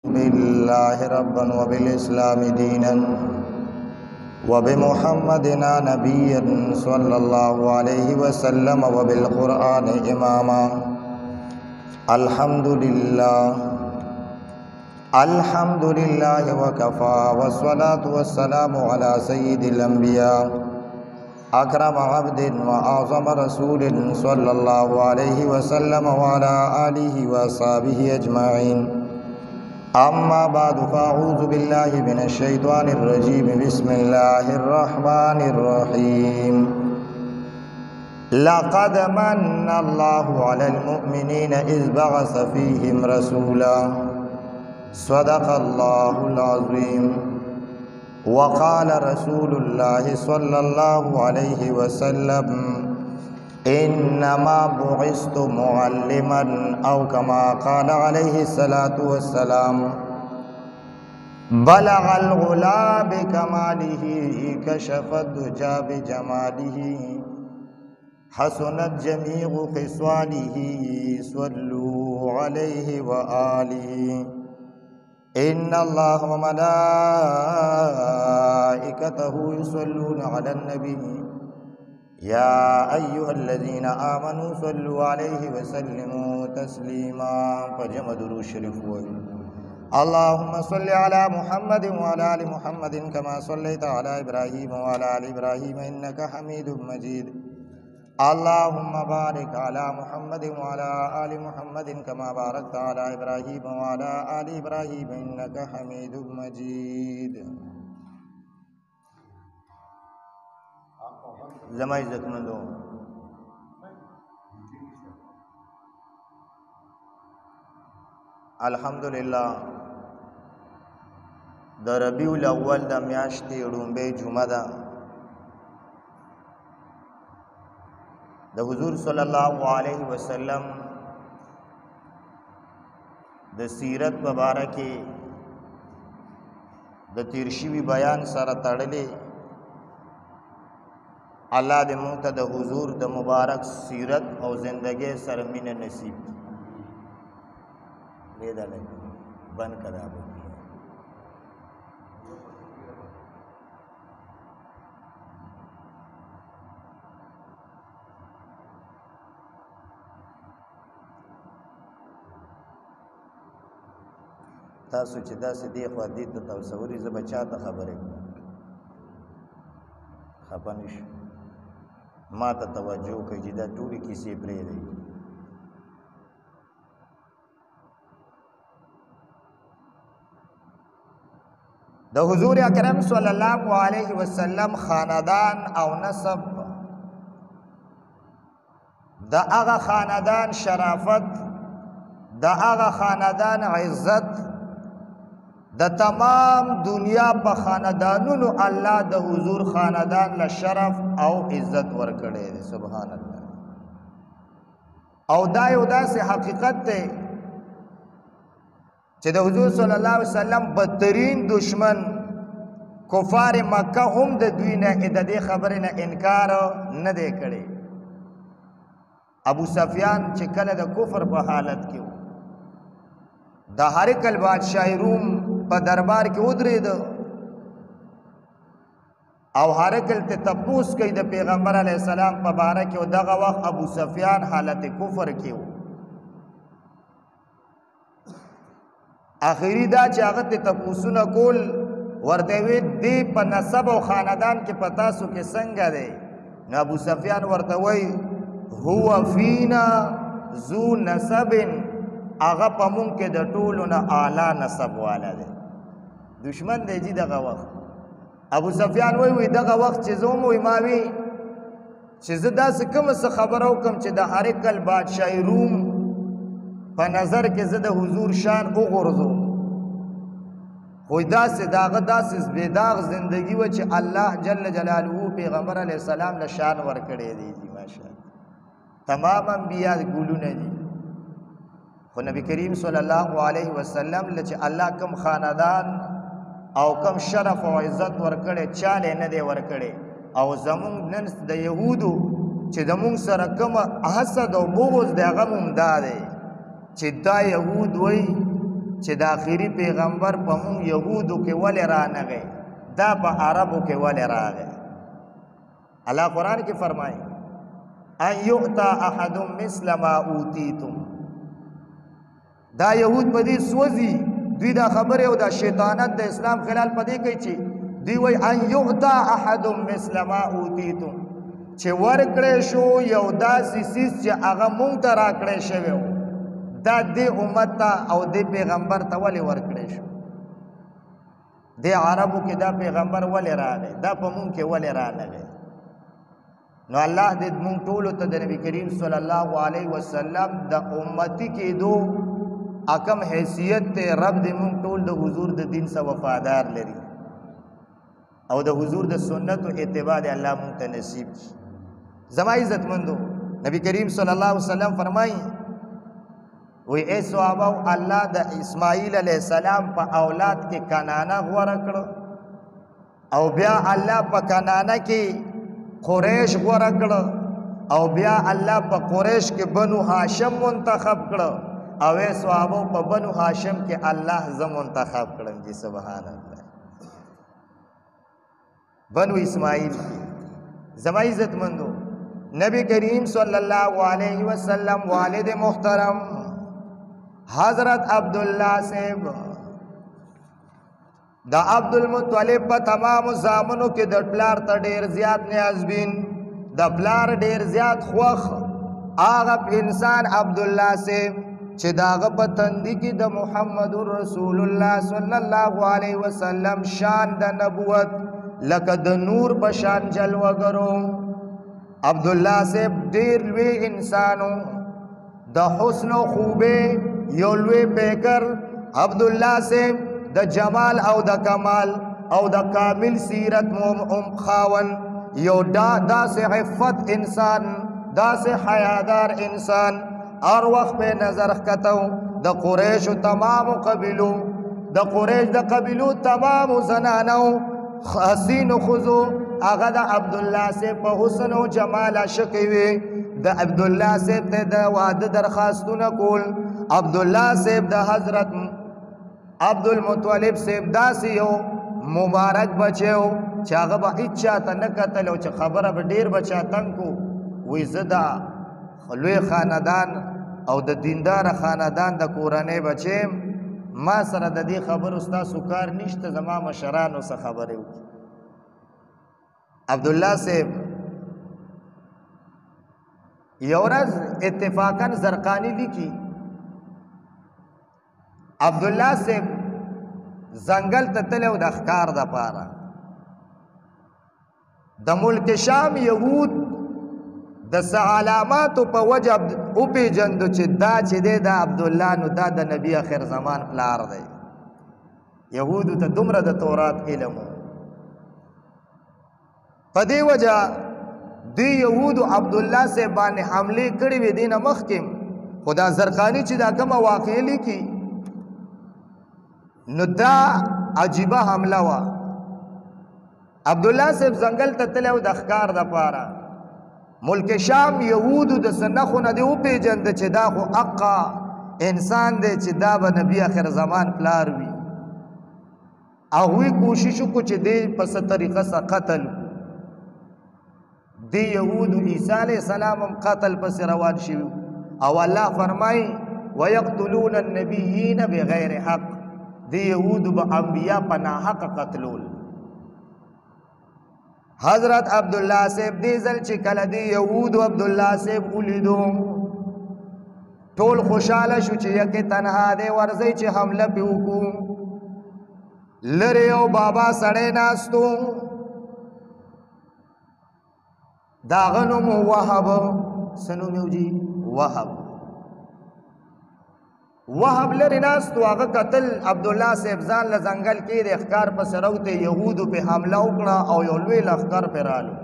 بالله ربا وبالإسلام دينا وبمحمدنا نبيا صلى الله عليه وسلم وبالقرآن إماما. الحمد لله وكفى والصلاة والسلام على سيد الأنبياء أكرم عبد وأعظم رسول صلى الله عليه وسلم وعلى آله وأصحابه أجمعين. أما بعد فأعوذ بالله من الشيطان الرجيم. بسم الله الرحمن الرحيم. لقد من الله على المؤمنين إذ بعث فيهم رسولا صدق الله العظيم. وقال رسول الله صلى الله عليه وسلم إنما بعثت معلما أو كما قال عليه الصلاة والسلام. بلغ الغلا بكماله كشف الدجى بجماله حسنت جميع خصاله صلوا عليه وآله. إن الله وملائكته يصلون على النبي يا أيها الذين آمنوا صلوا عليه وسلموا تسليما. فجمع درود شریف وایي. اللهم صل على محمد وعلى آل محمد كما صليت على إبراهيم وعلى آل إبراهيم إنك حميد مجيد. اللهم بارك على محمد وعلى آل محمد كما باركت على إبراهيم وعلى آل إبراهيم إنك حميد مجيد. زما عزتمندو، الحمدلله د ربیع الاول د میاشتې ړومبۍ جمعه ده. د حضور صلی الله علیه وسلم د سیرت په باره کې د تیر شوي بیان سره تړلې الله دې موږ ته د حضور د مبارک سیرت او زندګۍ سره مینه نصیب کړي. بند کړه تاسو چې داسې دی خوا دې ته تصوري زه به چا ته خبرې خفه نه شو. ما ته توجه کوي چې دا ټولې کیسې پرېږدئ. د حضور اکرم صلی الله علیه وسلم خاندان او نسب، د هغه خاندان شرافت، د هغه خاندان عزت، د تمام دنیا په خاندانونو الله د حضور خاندان له شرف او عزت ورکړی دی. سبحان الله. او دا یو داسې حقیقت دی چې د حضور صلی الله علیه وسلم بدترین دشمن کفار مکه هم د دوی نه د دې خبرې نه انکار نه دی کړی. ابو سفیان چې کله د کفر په حالت کې و، د هرقل بادشاہ روم په دربار کې ودرېد او هرقل ته تپوس کوي د پیغمبر علیه السلام په باره کې. او دغه وخت ابو سفیان حالت کفر کې و. آخري دا چې هغه ته تپوسونه کول ورته وی دی په نسب او خاندان کې په تاسو کې څنګه دی؟ نو ابو سفیان ورته وی هو فینا ذو نسب، هغه په مونږ کې د ټولو نه اعلی نسب والا دی. دشمن دی جی دغه وخت. ابو سفیان وی دغه وخت چې زه هم ما وی چې زه داسې کومه څه خبره وکړم چې د هرقل بادشاہ روم په نظر کې زه د حضور شان وغورځوم، خو داسې داغه داسې بېداغ زندگی و چې الله جل جلاله پیغمبر علیه السلام له شان ورکړی دی. ماشاءالله تمام انبیاء ګلونه دي، خو نبی کریم صلی الله علیه وسلم له چې الله کم خاندان او کم شرف او عزت ورکړي چاله نه دی ورکړي. او زمونږ نن د یهودو چې زمونږ سره کوم حسد او بغض دی هغه هم دا دی چې دا یهود وایي چې د آخري پیغمبر په مونږ یهودو کې ولې رانغی دا په عربو کې ولې راغی الله قرآن کې فرمایي ان یؤتا احد مثل ما اوتیتم دا یهود په دې سوځي دوی دا خبره او دا شیطانت د اسلام خلال په دې کوي چې دوی وایي ان یؤتا احد مثل ما اوتیتم چې ورکړې شو یو داسې څیز چې هغه مونږ ته راکړی شوی و دا دې امت ته او دې پیغمبر ته ولې ورکړی شو دې عربو کې دا پیغمبر ولې راغی دا په مونږ کې ولې رانغی نو الله دې مونږ ټولو ته د نبی کریم صلی الله علیه وسلم د امتی کېدو اکم حیثیت ته رب دې مونږ ټول د حضور د دین سره وفادار لري او د حضور د سنت او اتباع دې الله مونږ ته نصیب کړي زما عزت مندو نبی کریم صلی الله علیه وسلم فرمایي وی اے صحابه الله د اسماعیل علیہ السلام په اولاد کې کنانه غوړه کړ او بیا الله په کنانه کې قریش غوړه کړ او بیا الله په قریش کې بنو هاشم منتخب کړ او اے صحابه په بنو هاشم کې الله زم منتخب کړم جی سبحان الله بنو اسماعیل زما عزت مندو نبی کریم صلی اللہ علیہ وسلم والد محترم حضرت عبداللہ صاحب دا عبدالمطلب په تمام زامنو کې د پلار ته ډیر زیات نیازبین د پلار ډیر زیات خوښ هغه انسان عبدالله صاحب چې داغه په تندي کې د محمد رسول الله صلی الله علیه وسلم شان د نبوت لکه د نور په شان جلوګرو عبدالله صاحب ډیر لوی انسانو د حسن و خوبه یو لوی پیکر عبدالله صاحب د جمال او د کمال او د کامل سیرت خاون یو داسې عفت انسان داسې حیادار انسان هر وخت په نظر ښکتو د قریش تمام قبیلو د قریش د قبیلو تمام زنانو حسین خزو هغه د عبدالله صاحب په حسن او جمال عاشق وي د عبدالله صاحب ته د واده درخواستونه کول عبدالله صاحب د حضرت عبدالمطلب صاحب داسې یو مبارک بچو چې هغه به هیڅ چاته نه کتل او چې خبره به ډیر بچا تنګ کو وی زه دا لوی خاندان او د دیندار خاندان د کورنۍ بچیم ما سره د دې خبرو ستاسو کار نشته زما مشرانو څخه خبرې وکړي عبدالله صاحب یو ورځ اتفاقا زرقانی لیکي عبدالله صاحب ځنګل ته تللی و د ښکار دپاره د ملک شام یهود د څه علاماتو په وجه وپېژندو چې دا چې دی د عبدالله نو دا د نبي آخر زمان پلار دی یهودو ته دومره د تورات علم په دې وجه دی یهودو عبدالله صاحب باندې حملې کړې وې دې نه مخکې خو دا زرقاني چې دا کومه واقعه لیکي نو دا عجیبه حمله وه عبدالله صاحب ځنګل ته تللی و د ښکار دپاره ملک شام یهودو د څه نښو نه دې وپېژنده چې دا خو حقه انسان دی چې دا به نبي آخر زمان پلار وي هغوی کوشش وکړو چې دې په څه طریقه سره قتل دی یهودو عیسی علیہ السلام هم قتل پس روان شوي او الله فرمایي ویقتلون النبیین بغیر حق دی یهودو به انبیا په ناحق قتلول حضرت عبدالله صاحب دی ځل چې کله دی یهودو عبدالله صاحب ولیدو ټول خوشحاله شو چې یکې تنها دی ورځئ چې حمله پې وکړو لرې یو بابا سړی ناستو دا هغه نوم وهب څه نوم یو جي وهب لرې ناستو هغه کتل عبدالله صاحب ځان له ځنګل کې د ښکار پسې راوتې یهودو پې حمله وکړه او یو لوی لښکر پې رالو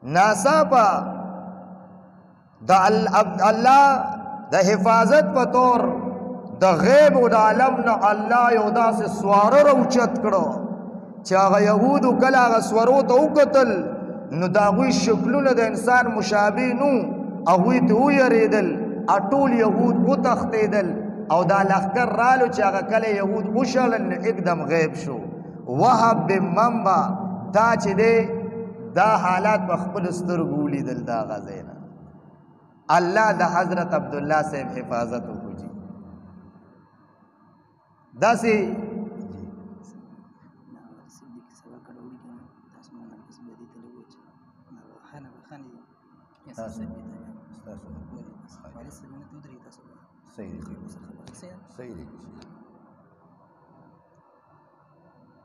ناڅاپه د الله د حفاظت په طور د غیب او د عالم نه الله یو داسې سواره راوچت کړه چې هغه یهودو کله هغه سورو ته وکتل نو د هغوی شکلونه د انسان مشابه نو هغوی ته ویرېدل ټول یهود وتښتېدل او دا لخکر رالو چې هغه کله یهود وشړل نو اکدم غیب شو. وهب بن منبع دا چې دی دا حالات په خپلو سترګو ولیدل د هغه ځای نه. الله د حضرت عبدالله صاحب حفاظت وکړو جي. داسې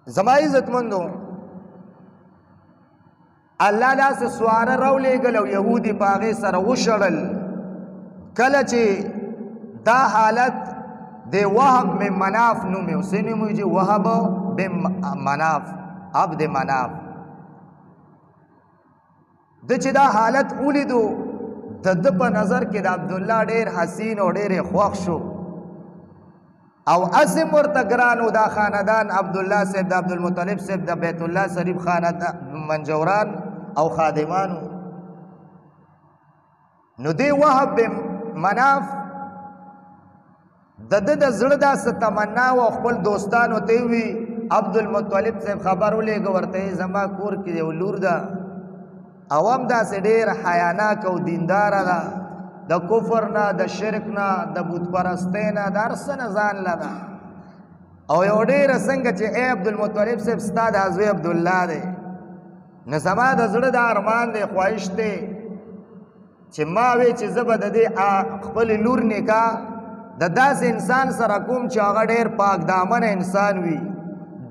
زما عزتمندو الله داسې سواره راولېږل او یهودي په هغې سره وشړل. کله چې دا حالت د وهب بن مناف نوم یې څه نوم یې وهب بن مناف عبد مناف د چې دا حالت ولیدو د ده په نظر کې د عبدالله ډېر حسین او ډېر خوښ شو او اسم ورته ګران و دا خاندان عبدالله صاحب د عبدالمطلب صاحب د بیت الله شریف خاندان منجوران او خادمانو. نو دی وهب بن مناف د ده د زړه داسې تمنا و خپل دوستانو ته یې وي عبدالمطلب صاحب خبر ولېږه ورته یې زما کور کې یو لور ده او هم داسې ډېر حیاناک او دینداره ده د کفر نه د شرک نه د بتپرستۍ نه د هر څه نه ځان له ده او یو ډېره څنګه چې ای عبدالمطلب صاحب ستا دا زوی عبدالله دی نو زما د زړه د ارمان دی خواهش دی چې ما وی چې زه به د دې خپلې لور نکاح د داسې انسان سره کوم چې هغه ډېر پاک دامنه انسان وي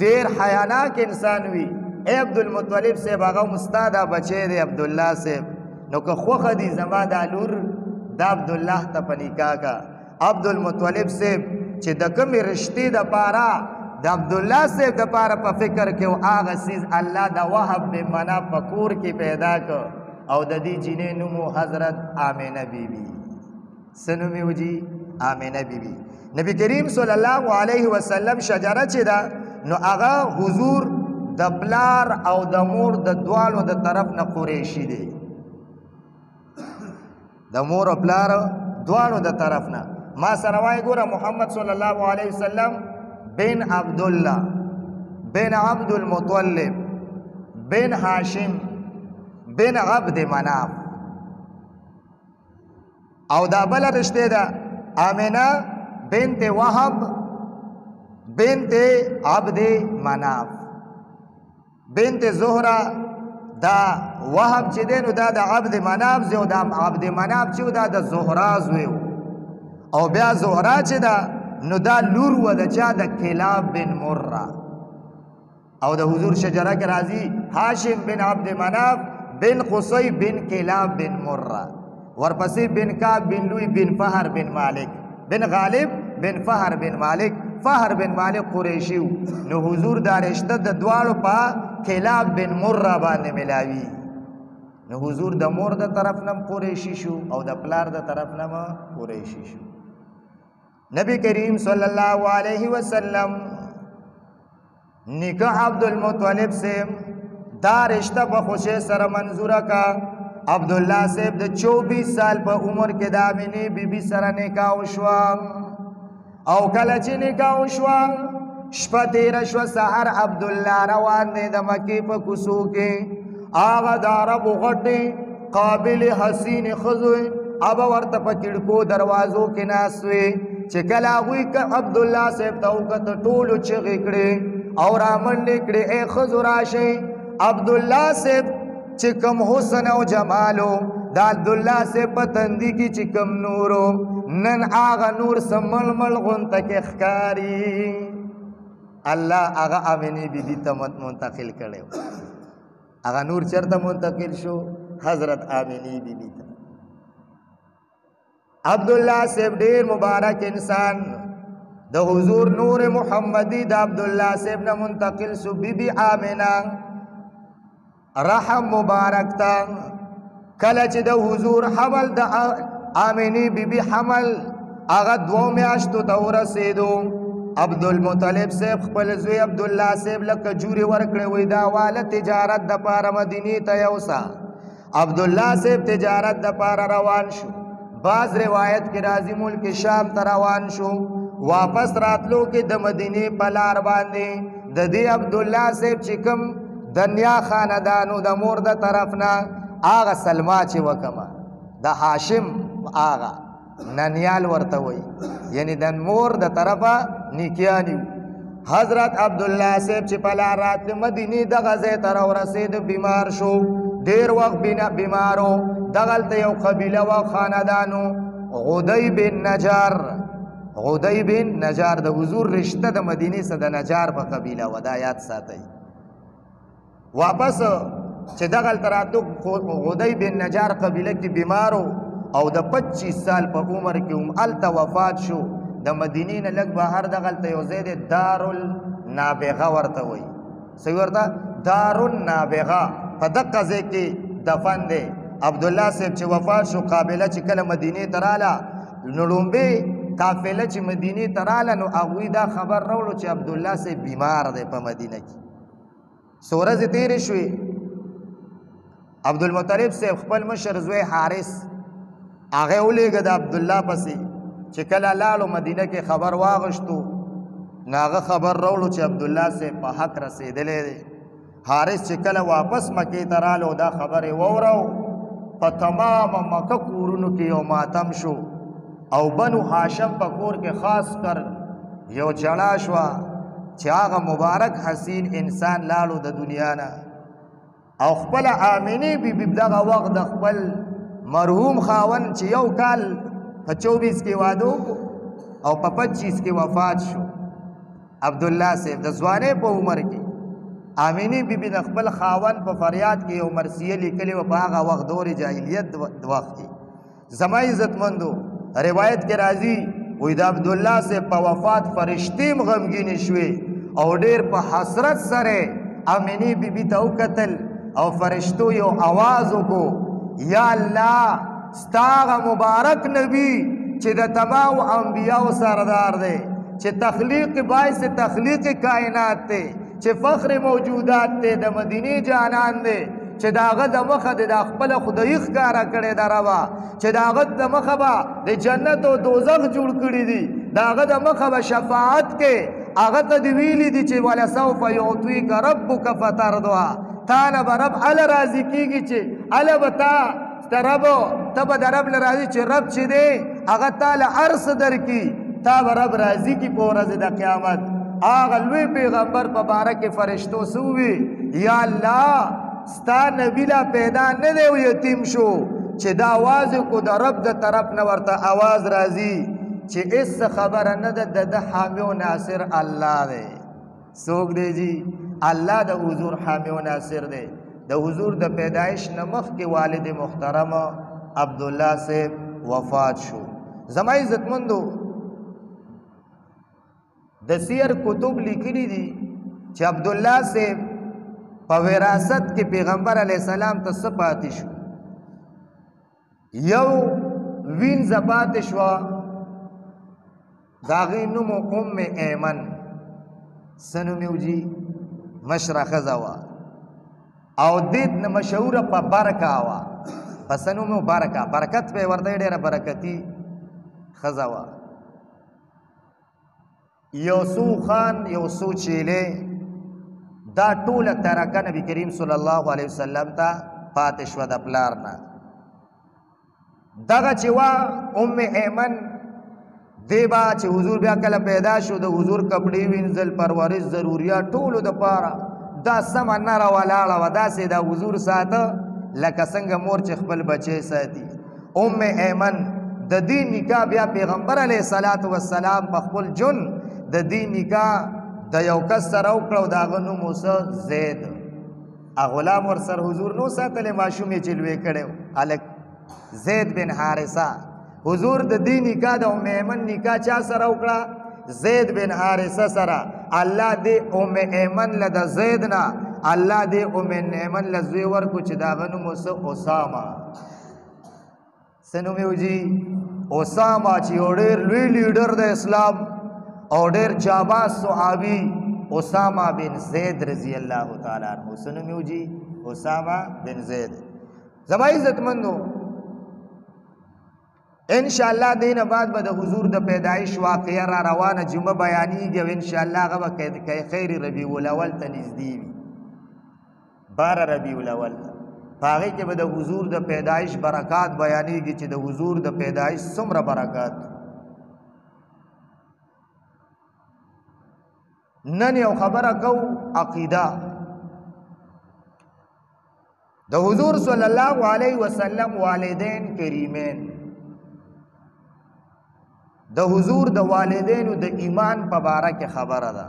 ډېر حیاناک انسان وي. ای عبدالمطلب صاحب هغه ستا دا بچی دی عبدالله صاحب نو که خوښه دي زما دا لور د عبدالله ته په نکاح کا. عبدالمطلب صاحب چې د کومې رشتې دپاره د عبدالله صاحب دپاره په فکر کې و هغه څیز الله د وهب بن مناف په کور کې پیدا کړ او د دې جینۍ نوم و حضرت آمینه بیبي. څه نوم یې و جي؟ آمینه بیبي. نبی کریم صلی الله علیه وسلم شجره چې ده نو هغه حضور د پلار او د مور د دواړو د طرف نه قریشي دی د مور او پلار دواړو د طرف نه. ما سره وایي ګوره محمد صلی الله علیه وسلم بن عبدالله بن عبدالمطلب بن هاشم بن عبد مناف او دا بل رشته ده آمینه بنت وهب بنت عبد مناف بنت زهره دا وهب چې دی نو دا د عبد مناف زوی او دا عبد مناف چې دا د زهره زوی او بیا زهره چې ده نو دا لور و د چا د کلاب بن مره او د حضور شجره کې راځي هاشم بن عبد مناف بن قصی بن کلاب بن مره ورپسې بن کعب بن لوی بن فهر بن مالک بن غالب بن فهر بن مالک فهر بن مالک قریشی نو حضور دا رشته د دواړو په کلاب بن مره باندې ملاوي. نو حضور د مور د طرف نم قریشی شو او د پلار د طرف نم قریشی شو. نبی کریم صلی الله علیه وسلم نکاح عبدالمطلب سے دا رشتہ په خوشی سره منظوره کا. عبدالله صاحب د 24 سال په عمر کې د آمینې بیبي سره نکاح وشوه او کله چې نکاح وشوه شپه تېره شوه سحر عبدالله روان دی د مکې په کوڅو کې هغه د عربو غټې قابلې حسینې ښځې ابه ورته په کړکو دروازو کې ناست وې چې کله هغوی عبدالله صاحب ته وکته ټولو چغې کړې او رامنډې کړې ای ښځو راشئ. عبدالله صاحب چې کم حسن او جمالو دا عبدالله صاحب په تندي کې چې کم نورو نن هغه نور څه ململ غونته کې ښکاري. الله هغه آمینې بیبي ته منتقل کړی هغه نور چېرته منتقل شو؟ حضرت آمینې بیبي ته. عبدالله صاحب ډېر مبارک انسان د حضور نور محمدی د عبدالله صاحب نه منتقل شو بیبي آمینه رحم مبارک تا. کله چې د حضور حمل د آمینې بیبي حمل هغه 2 میاشتو ته ورسېدو عبدالمطلب صاحب خپل زوی عبدالله صاحب له کجورې ورکړې وی دا واله تجارت دپاره مدینې ته یوسه. عبدالله صاحب تجارت دپاره روان شو. بعض روایت کې راځي ملک شام ته روان شو واپس راتلو کې د مدینه په لار باندې د دې عبد الله صاحب چې کوم دنیا خاندانو د مور د طرف نه آغا سلما چې وکما د هاشم آغا ننیال ورته وي یعنی د مور د طرفه نیکیانی حضرت عبد الله صاحب چې په لار راتله مدینه د غزې تر ورسید بیمار شو ډیر وخت بیمارو دغلته یو قبیله و خاندانو غدی بن نجار د حضور رشتہ د مدینه سره د نجار په قبیله و دا یاد ساتي واپس چې دغلته راتلو غدی بن نجار قبیله کې بیمارو او د 25 سال په عمر کې الته وفات شو د مدینې نه لږ بهر دغلته یو ځای دی دارالنابغه ورته وایي صحیح ورته دارالنابغه په دقه ځای کې دفن دی عبدالله صاحب چې وفات شو قابله چې کله مدینې ته راله نو لومبې قافله چې مدینې ته راله نو هغوی دا خبر راوړو چې عبدالله صاحب بیمار دی په مدینه کې څو ورځې تېرې شوې عبدالمطلب صاحب خپل مشر زوی حارث هغه ولېږه د عبدالله پسې چې کله لاړو مدینه کې خبر واغشتو نو هغه خبر راوړو چې عبدالله صاحب په حق رسېدلی دی حارث چې کله واپس مکې ته رالو دا خبرې واورو په تمام مکه کورونو کې یو ماتم شو او بنو هاشم په کور کې خاص کر یو جړا شوه چې هغه مبارک حسین انسان لاړو د دنیا نه او خپل آمینې بیبي دغه وخت د خپل مرحوم خاون چې یو کال په 24 کې واده وکړو او په 25 کې وفات شو عبدالله صاحب د ځوانۍ په عمر کې آمینې بیبي د خپل خاون په فریاد کې یو مرثیه لیکلې وه په هغه وخت دور جاهلیت وخت کې زما عزتمندو روایت کې راځي وایي د عبدالله صاحب په وفات فرشتې هم غمګینې شوې او ډېر په حسرت سره آمینې بیبي ته وکتل او فرشتو یو آواز وکړو یا الله ستا هغه مبارک نبی چې د تمام انبیاو سردار دی چې تخلیق باعث تخلیق کائنات دی چې فخر موجودات دی د مدینې جانان دی چې د هغه د مخه د خپله خدایي ښکاره کړې ده روا چې د هغه د مخه به د جنت او دوزخ جوړ کړي دي د هغه د مخه به شفاعت کې هغه ته دې ویلي دي چې ولسوف یعطیک ربک فترضی تا نه به رب هله راضي کېږي چې هله به تا ربو ته به د رب له راضي چې رب چې دی هغه تا له هر څه درکړي تا به رب راضي کړي په ورځ د قیامت هغه لوی پیغمبر په باره کې فرشتو څه ووي یا الله ستا نبی لا پیدا نه دی او یتیم شو چې دا آواز کو د رب د طرف نه ورته آواز راځي چې اس خبره نه ده د حامی و ناصر الله دی څوک دی جی الله د حضور حامی و ناصر دی د حضور د پیدایش نه مخکې والد محترم عبدالله صاحب وفات شو زما عزتمندو د سیر کتب لیکلي دي چې عبدالله صاحب په وراثت کې پیغمبر علیه السلام ته څه پاتې شو یو وینځه پاتې شوه د هغې نوم ام ایمن څه نوم یې وجي مشره ښځه وه او دید نه مشهوره په برکه وه په څه نوم برکه برکت به یې ورته ډېره برکتي ښځه وه یو څو خان یو څو چیلې دا ټوله ترکه نبی کریم صلی الله علیه وسلم ته پاتې شوه د پلار نه دغه چې وه ام ایمن دی به چې حضور بیا کله پیدا شو د حضور کپړې وینځل پرورش ضروریات ټولو دپاره دا سمه نره ولاړه وه داسې د حضور ساته لکه څنګه مور چې خپل بچی ساتي ام ایمن د دې نکاح بیا پیغمبر علیه الصلاة والسلام په خپل جون د دې نکاح د یو کس سره وکړه او د هغه نوم اوسه زید غلام ورسره حضور نو ساتلی ماشوم یې چې لوی کړی و هلک زید بن حارثه حضور د دې نکاح د ام ایمن نکاح چا سره وکړه زید بن حارثه سره الله دې ام ایمن له د زید نه الله دې ام ایمن له زوی ورکو چې د هغه نوم اوسه اسامه څه نوم یې وجي اسامه چې یو ډېر لوی لیډر د اسلام او ډېر جاباز صحابي اسامه بن زید رضی الله تعالی عنہ څه نوم یې وجي اسامه بن زید زما عزتمندو ان شاء الله دینه بعد به د حضور د پیدایش واقعه را روانه جمعه بیانېږي او ان شاء الله هغه به خیر ربیع الاول ته نږدې وي 12 ربیع الاول په هغې کې به د حضور د پیدایش برکات بیانېږي چې د حضور د پیدایش څومره برکات. نن یو خبره کو عقیده د حضور صلی الله علیه وسلم والدین کریمین د حضور د والدینو د ایمان په باره کې خبره ده.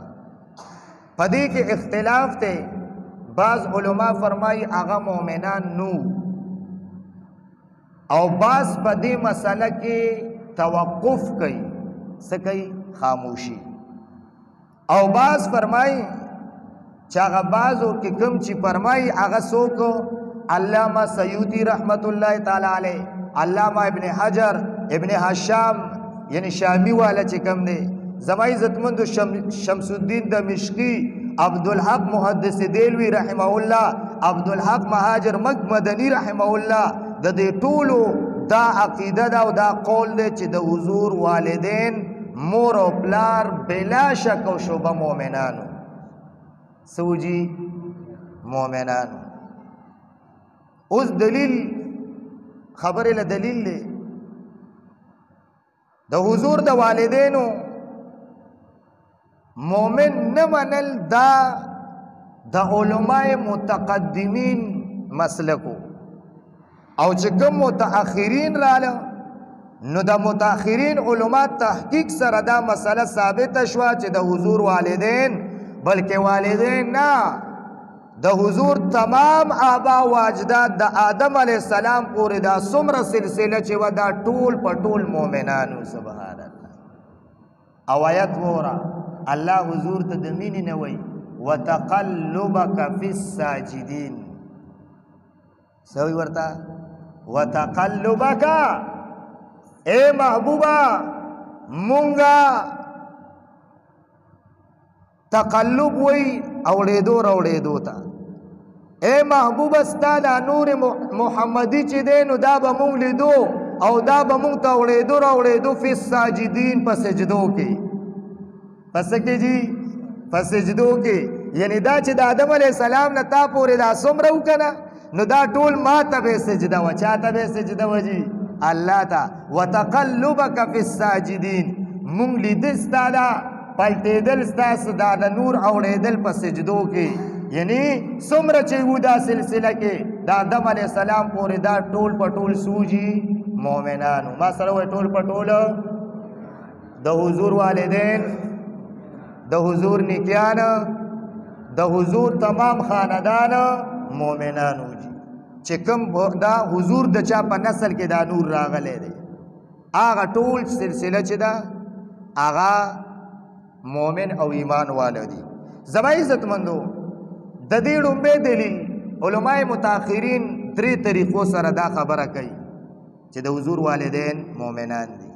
په دې کې اختلاف دی. بعض علما فرمایي هغه مؤمنان نو او بعض په دې مسله کې توقف کوي څه کوي خاموشي او بعض فرمایي چې هغه بعضو کې کوم چې فرمایي هغه څوک علامه سیوطي رحمت الله تعالی علیه علامه ابن حجر ابن هشام یعنی شامی والا چې کوم دی زما عزتمند شمس الدین دمشقی عبدالحق محدث دیلوی رحمه الله عبدالحق مهاجر مدنی رحمه الله د دې ټولو دا عقیده دا او دا قول دی چې د حضور والدین مور او پلار بلا شک او شبه مؤمنانو سوجي مؤمنانو. اوس دلیل خبره له دلیل دی د حضور د والدینو مومن نه منل دا د علماء متقدمین مسلکو او چې کوم متأخرین رااله نو د متأخرین علما تحقیق سره دا مسله ثابت شوه چې د حضور والدین بلکې والدین نه د حضور تمام آبا و اجداد د آدم علیه السلام پورې دا څومره سلسله چې و دا ټول په ټول مؤمنانو. سبحان الله. او آیت وره الله حضور ته د مینې نه وایي وتقلبک فی الساجدین سوی ورته وتقلبک اے محبوبا مونږه تقلب وی اوړېدو راوړېدو ته اے محبوبا ستا دا نور محمدی چې دی نو دا به مونږ لیدو او دا به مونږ ته اوړېدو راوړېدو فی الساجدین په سجدو کې پس کې جی په سجدو کې یعنی دا چې د آدم علیه السلام نه تا پورې دا څومره وکنه نو دا ټول ما ته به سجده و چا ته به سجده و جی الله ته وتقلبک فی الساجدین مونږ لیدل ستا دا پلټېدل ستاسو دا د نور اوړېدل په سجدو کې یعنی څومره چې و دا سلسله کې د آدم علیه السلام پورې دا ټول په ټول سوجي مؤمنانو. ما سره وایي ټول په ټول د حضور والدین د حضور نیکیان د حضور تمام خاندان مؤمنانو جی چې کوم دا حضور د چا په نسل کې دا نور راغلی دی هغه ټول سلسله چې ده هغه مؤمن او ایمان والا دي. زما عزتمندو د دې لومبه دلیل علماء متأخرین درې طریقو سره دا خبره کوي چې د حضور والدین مؤمنان دي.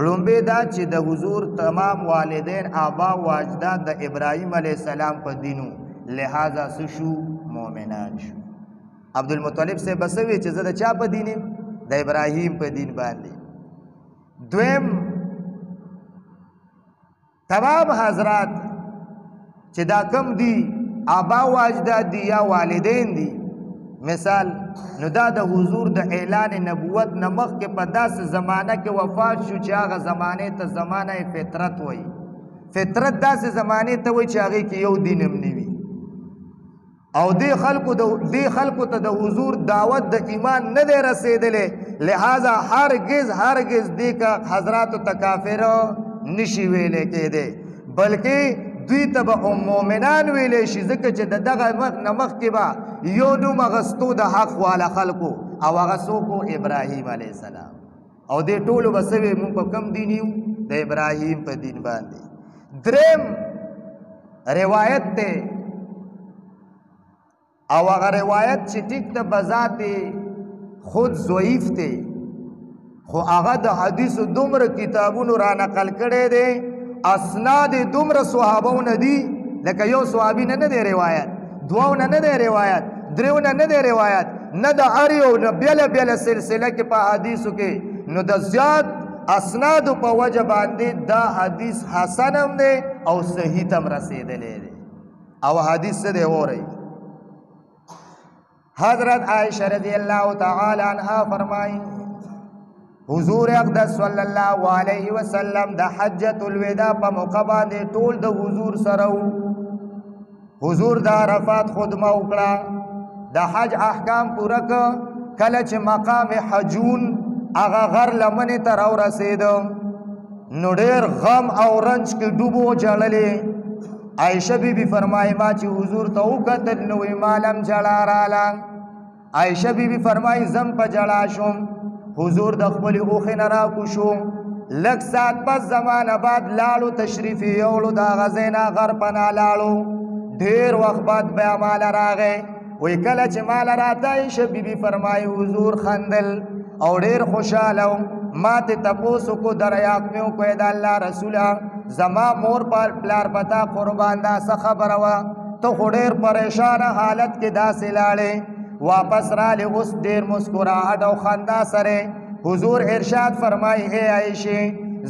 لومبه دا چې د حضور تمام والدین آبا و اجداد د ابراهیم علیه السلام په دینو لہذا سشو مؤمنان شو. عبدالمطلب سے بسوي چې زه د چا په دین د ابراهیم په دین باندې. دویم تمام حضرات چې دا کم دي آبا و اجداد دي یا والدین دي مثال نو دا د حضور د اعلان نبوت نمخ کې په داسې زمانہ کې وفات شو چې هغه زمانه ته زمانه فطرت وایي. فطرت داسې زمانه ته وایي چې هغې کې یو دین هم نه وي او دې خلکو ته د حضور دعوت د ایمان نه دی رسېدلی لہذا هرگز دې که حضراتو ته کافر نشي ویلی کېدی بلکې دوی ته به مؤمنان ویلی شي ځکه چې د دغه نمخ کې به یو نوم اغستو د حق والا خلکو او هغه څوک ابراهیم علیه السلام او دې ټولو به څه وی موږ په کوم دین یو د ابراهیم په دین باندې. دریم روایت دی او هغه روایت چې ټیک ته بذات خود ضعیف دی خو هغه د حدیثو دومره کتابونو را نقل کړی دی اسناد دومره صحابهونه دي لکه یو صحابي نه دی روایت دوونه نه دی روایت دریونه نه دی روایت نه د هر یو نه بیله بیله سلسله کې په حدیثو کې نو د زیات اسناد په وجه باندې دا حدیث حسن هم دی او صحیح تم رسیدلی دی او حدیث څه دی اورئ حضرت عائشہ رضی اللہ تعالی عنہ فرمائی حضور اقدس صلی اللہ علیہ وسلم د حجۃ الوداع په موقع باندې ټول د حضور سره حضور د عرفات خدمه وکړه د حج احکام پوره کله چې مقام حجون هغه غر لمنې ته راورسېد نو ډېر غم او رنج کې ډوبو جړلې عائشہ بی بی فرمایي ما چې حضور ته وکتل نو مالم جړا راله عائشہ بی بی فرمایي زم په جړا شوم حضور د خپل اوخې نه راکوشو لږ ساعت پس زمانه بعد لاړو تشریف یوړو د هغه ځای نه غر پناه لاړو ډېر وخت بعد بیا ماله راغی وی کله چې ماله راته عائشہ بی بی فرمایي حضور خندل او ډېر خوشحاله ما ته تپوس وکړو دریاب مې وکړو د الله رسوله زما مور پلار پتا قربان دا څه خبره وه ته خو ډېر پریشانه حالت کې داسې لاړې واپس رالی اوس ډېر مسکراهټ او خندا سره حضور ارشاد فرمایي اے عائشې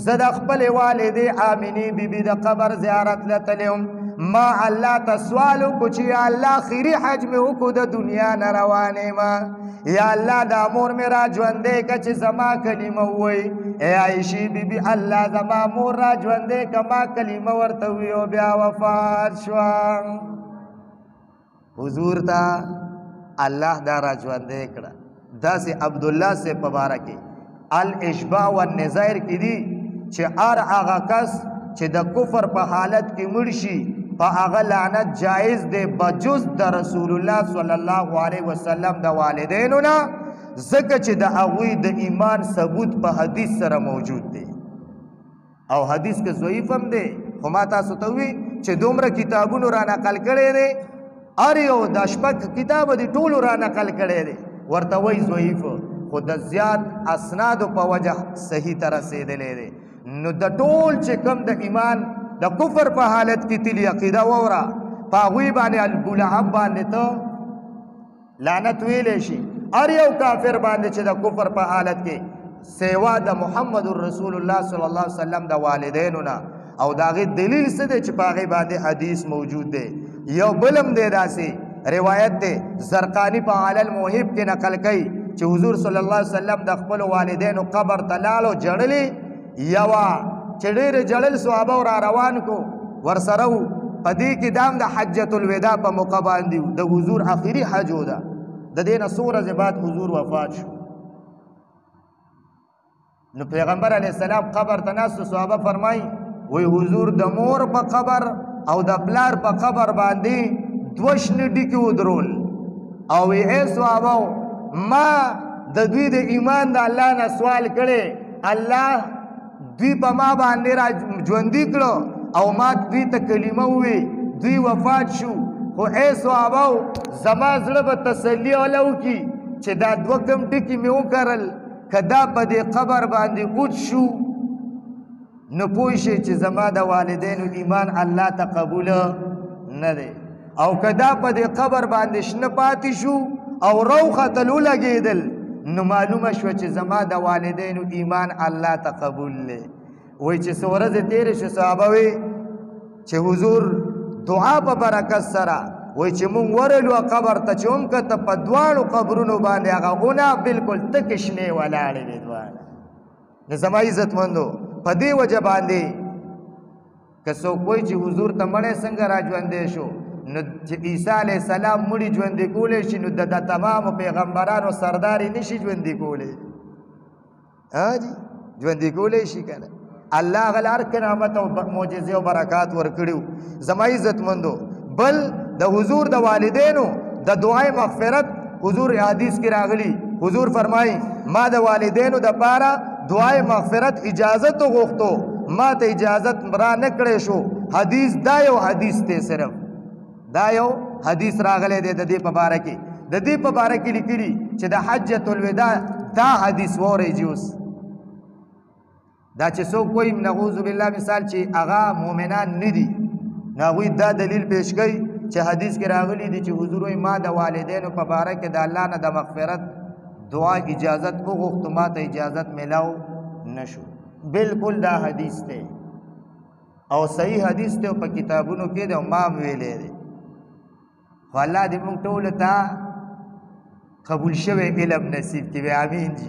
زه د خپلې والدې آمینې بیبي د قبر زیارت له تللی ما الله ته سوال وکړو چې یا الله آخري حج مې وکړو د دنیا نه روانې ما یا الله دا مور مې را ژوندی که چې زما کلمه ووایي ای عایشې بیبي الله زما مور را ژوندی که ما کلمه ورته ووایي او بیا وفات شوه حضور ته الله دا را ژوندی کړه داسې عبدالله صاحب په باره کې الاشباع والنظائر کې دي چې هر هغه کس چې د کفر په حالت کې مړ شي په هغه لعنت جایز دی بجز د رسول الله صلی الله علیه وسلم د والدینو نه ځکه چې د هغوی د ایمان ثبوت په حدیث سره موجود دی او حدیث که ضعیف هم دی خو ما تاسو ته وي چې دومره کتابونو را نقل کړی دی هر یو د شپږ کتابه دي ټولو را نقل کړی دی ورته وایي ضعیف خو د زیات اسنادو په وجه صحیح ته رسېدلی دی نو د ټول چې کوم د ایمان د کفر په حالت کې تلی عقیده ووره په هغوی باندې ابولهب باندې ته لعنت ویلی شي هر یو کافر باندې چې د کفر په حالت کې سیوا د محمد رسول الله صلی الله علیه وسلم د والدینو نه او د هغې دلیل څه دی چې په هغې باندې حدیث موجود دی یو بلم دی داسې روایت دی زرقانی په علی الموهب کې نقل کوي چې حضور صلی الله علیه وسلم د خپلو والدینو قبر ته لاړو جړلې یوا چې ډېر جړل صحابه را روان کو ورسره و په دې کې دام د حجۃ الوداع په موقع باندې د حضور آخري حج و ده د دې نه څو ورځې بعد حضور وفات شو نو پیغمبر علیه السلام قبر ته ناستو صحابه فرمایي وی حضور د مور په قبر او د پلار په قبر باندې دوه شنه ډیکې ودرول او وی ای صحابه ما د دوی د ایمان د الله نه سوال کړی الله دوی په ما باندې را ژوندي کړو او ما دوی ته کلمه ووی دوی وفات شو خو ای صحابو زما زړه به تسلي والا وکړي چې دا دوه کم ټکي مې وکرل که دا په دې قبر باندې اوچ شو نو پوه شئ چې زما د والدینو ایمان الله ته قبوله نه دی او که دا په دې قبر باندې شنه پاتې شو او روختل ولګېدل نو معلومه شوه چې زما د والدینو ایمان الله ته قبول دی وایي چې څه ورځې تېرې شو صحابه وی چې حضور دعا په برکت سره وایي چې مونږ ورلو قبر ته چې هم کته په دواړو قبرونو باندې هغه غونه بلکل تکې شنې ولاړې وې دواړه نو زما عزتمندو په دې وجه باندې که څوک وایي چې حضور ته مړی څنګه را ژوندی شو نو چې عیسی علیه السلام مړي ژوندي کولی شي نو د تمامو پیغمبرانو سردار یې نشي ژوندي کولی جی ژوندي کولی شي که نه الله هغه له هر کرامت او معجزې او برکات ورکړي زما عزتمندو بل د حضور د والدینو د دعای مغفرت حضور حدیث کې راغلی حضور فرمایي ما د والدینو دپاره دعای مغفرت اجازت وغوښتو ما ته اجازت را نه کړی شو حدیث دا یو حدیث دی صرف دا یو حدیث راغلی دی د دې په باره کې د دې په باره کې لیکلي چې د حجۃ الوداع دا حدیث وورئ جي اوس دا چې څوک وایي نعوذ بالله مثال چې هغه مؤمنان نه دي نو هغوی دا دلیل پیش کوي چې حدیث کې راغلی دی چې حضور وایي ما د والدینو په باره کې د الله نه د مغفرت دعا اجازت وغوښتو ما ته اجازت میلاو نشو بالکل دا حدیث ته او صحیح حدیث ته په کتابونو کې د امام ویلې دی خو الله دې موږ ټول ته قبول شوی علم نصیب کړي امین جی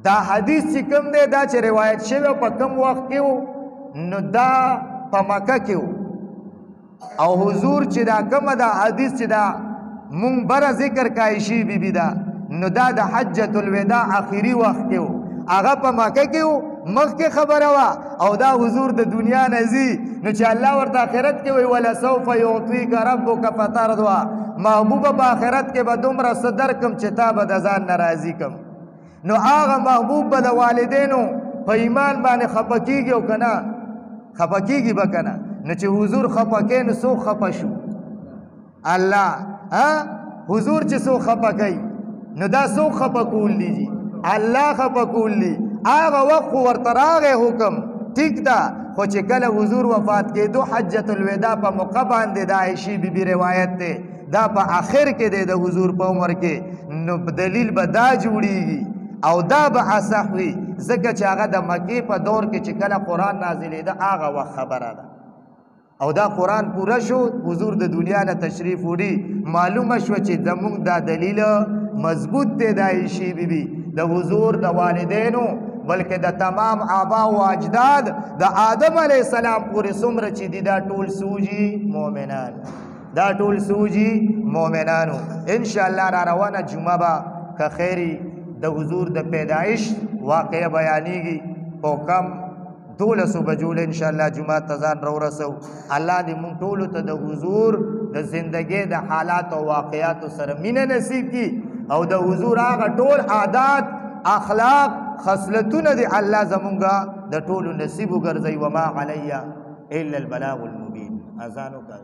دا حدیث چې کوم دی دا چې روایت شوی په کوم وخت کې نو دا په مکه کې او حضور چې دا کومه دا حدیث چې دا مونږ بره ذکر کایشي بیبي دا نو دا د حجۃ الوداع اخیری وخت کې هغه په مکه کې مخکې خبره وا او دا حضور د دنیا نزي نو چې الله ورته آخرت کې وی ولا سوف يعطيك ربك فترضى محبوب په آخرت کې به دومره صدر کم چې تا به د ځان ناراضي کم نو هغه محبوب به د والدینو په ایمان باندې خپه کېږي او که نه خپه کېږي به که نه نو چې حضور خپه کوي نو څوک خپه شو الله حضور چې څوک خپه کوي نو دا څوک خپه کول دي الله خپه کول دي هغه وخت ورته راغی حکم ټیک ده خو چې کله حضور وفات کېدو حجۃ الوداع په موقع باندې د عایشې بیبي روایت دی دا په آخر کې دی د حضور په عمر کې نو دلیل به دا جوړیږي او دا به اصح وي ځکه چې هغه د مکې په دور کې چې کله قرآن نازلېده هغه وخت خبره ده او دا قرآن پوره شو حضور د دنیا نه تشریف وړي معلومه شوه چې زمونږ دا دلیل مضبوط دی د عایشې بیبي د حضور د والدینو بلکې د تمام آبا و اجداد د آدم علیه السلام پورې څومره چې دي دا ټول سوجي مؤمنان دا ټول سوجي مؤمنانو انشاءالله را روانه جمعه به که خیری د حضور د پیدایش واقعه بیانیږي په کم 12 بجو له انشاءالله جمعه ته ځان راورسو الله دې مونږ ټولو ته د حضور د زندګۍ د حالات او واقعاتو سره مینه نصیب کړي او د حضور هغه ټول عادات اخلاق خصلتونه دې الله زمونږه د ټولو نصیب وګرځوي وما علی الا البلاغ المبین اذانو کا